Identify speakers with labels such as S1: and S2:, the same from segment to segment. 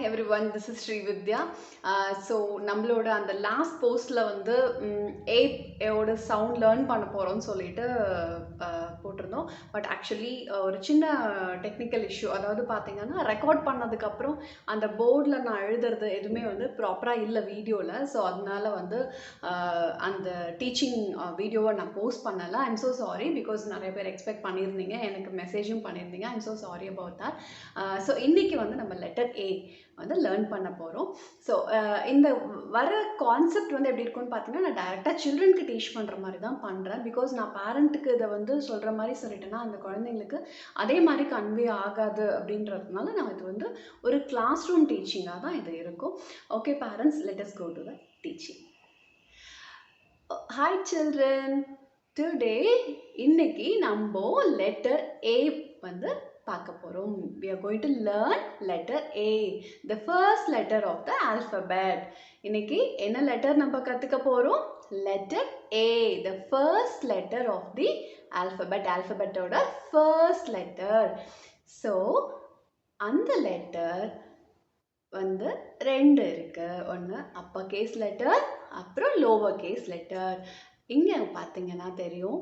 S1: everyone, this is Srividya. So நம்மளோட அந்த last போஸ்ட்ல வந்து ஏயோட சவுண்ட் லேர்ன் பண்ண போறோம்னு சொல்லிட்டு போட்டிருந்தோம். பட் ஆக்சுவலி ஒரு சின்ன டெக்னிக்கல் இஷ்யூ, அதாவது பார்த்தீங்கன்னா ரெக்கார்ட் பண்ணதுக்கப்புறம் அந்த போர்டில் நான் எழுதுறது எதுவுமே வந்து ப்ராப்பராக இல்லை வீடியோவில். ஸோ அதனால வந்து அந்த டீச்சிங் வீடியோவை நான் போஸ்ட் பண்ணலை. ஐம் ஸோ சாரி, பிகாஸ் நிறைய பேர் எக்ஸ்பெக்ட் பண்ணியிருந்தீங்க, எனக்கு மெசேஜும் பண்ணியிருந்தீங்க. I'm so sorry about that. So இன்றைக்கி வந்து நம்ம லெட்டர் ஏ வந்து லேர்ன் பண்ண போகிறோம். ஸோ இந்த வர கான்செப்ட் வந்து எப்படி இருக்குன்னு பார்த்தீங்கன்னா, நான் டைரெக்டாக சில்ட்ரனுக்கு டீச் பண்ணுற மாதிரி தான் பண்ணுறேன். பிகாஸ் நான் பேரண்ட்டுக்கு இதை வந்து சொல்கிற மாதிரி சொல்லிட்டேன்னா அந்த குழந்தைங்களுக்கு அதே மாதிரி கன்வே ஆகாது அப்படின்றதுனால நான் இது வந்து ஒரு கிளாஸ் ரூம் டீச்சிங்காக தான் இது இருக்கும். Okay parents, let us go to the teaching. Hi children, today இன்னைக்கு நம்ம லெட்டர் ஏ வந்து பார்க்க போகிறோம். We are going to learn letter A, the first letter of the alphabet. இன்னைக்கு என்ன லெட்டர் நம்ம கற்றுக்க போகிறோம்? letter A, the first letter of the alphabet. alphabetோட first letter. ஸோ அந்த லெட்டர் வந்து ரெண்டு இருக்கு. ஒன்று அப்பர் கேஸ் லெட்டர், அப்புறம் லோவர் கேஸ் லெட்டர். இங்கே பார்த்தீங்கன்னா தெரியும்,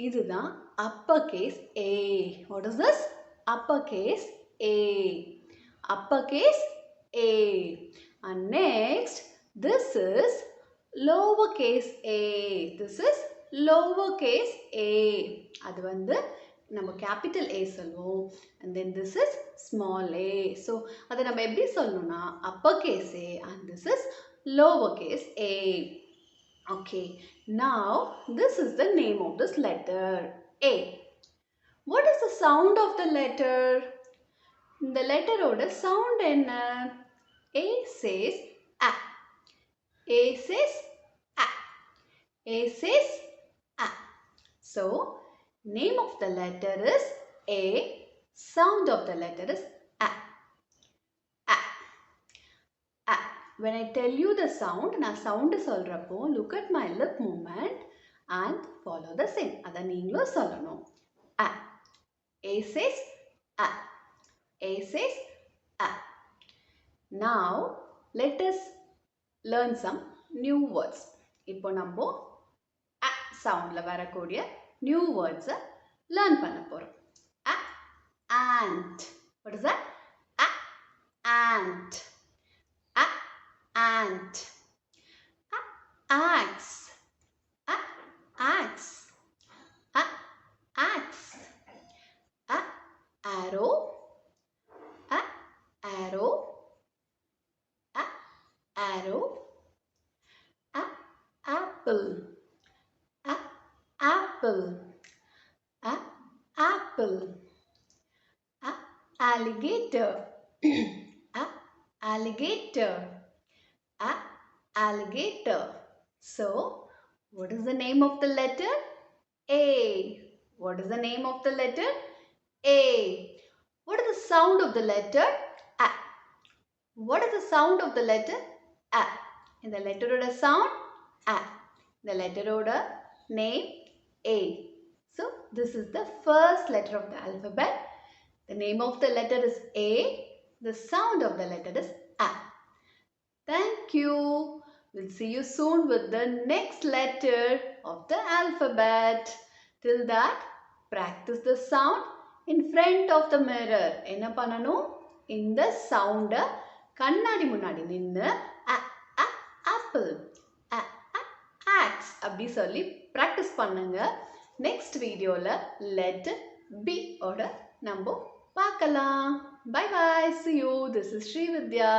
S1: இதுதான் upper case A. What is this? Uppercase A. Uppercase A. And next, this is lowercase a. This is lowercase a. அது வந்து நம்ம capital A சொல்லுவோம். And then this is small a. So அதை நம்ம எப்படி சொல்லணும்னா uppercase A and this is lowercase a. Okay. Now this is the name of this letter A. What is the sound of the letter? The letter oda sound enna? A says A. A says A. A says A. So, name of the letter is A. Sound of the letter is A. A. A. When I tell you the sound, na sound solrappo, look at my lip movement and follow the same. Adha neengalo sollanum. A. A says A. A says A. Now, let us learn some new words. இப்போ நம்ம A soundல வரக்கூடிய new words learn பண்ண போறோம். A, ant. What is that? A, ant. A, ant. A, axe. A, axe. A, axe. Arrow, a arrow, a arrow, a apple, a apple, a apple, a alligator, a alligator, a alligator. So, what is the name of the letter? A. What is the name of the letter? A. What is the sound of the letter? A. What is the sound of the letter? A. In the letter oda sound? A. The letter oda name? A. So, this is the first letter of the alphabet. The name of the letter is A. The sound of the letter is A. Thank you. We'll see you soon with the next letter of the alphabet. Till that, practice the sound in front of the mirror. என்ன பண்ணணும்? இந்த சவுண்ட கண்ணாடி முன்னாடி நின்று apple, axe அப்படி சொல்லி practice பண்ணுங்க. நெக்ஸ்ட் வீடியோல letter B ஓட நம்ம பார்க்கலாம். Bye bye. See you. This is Srividya.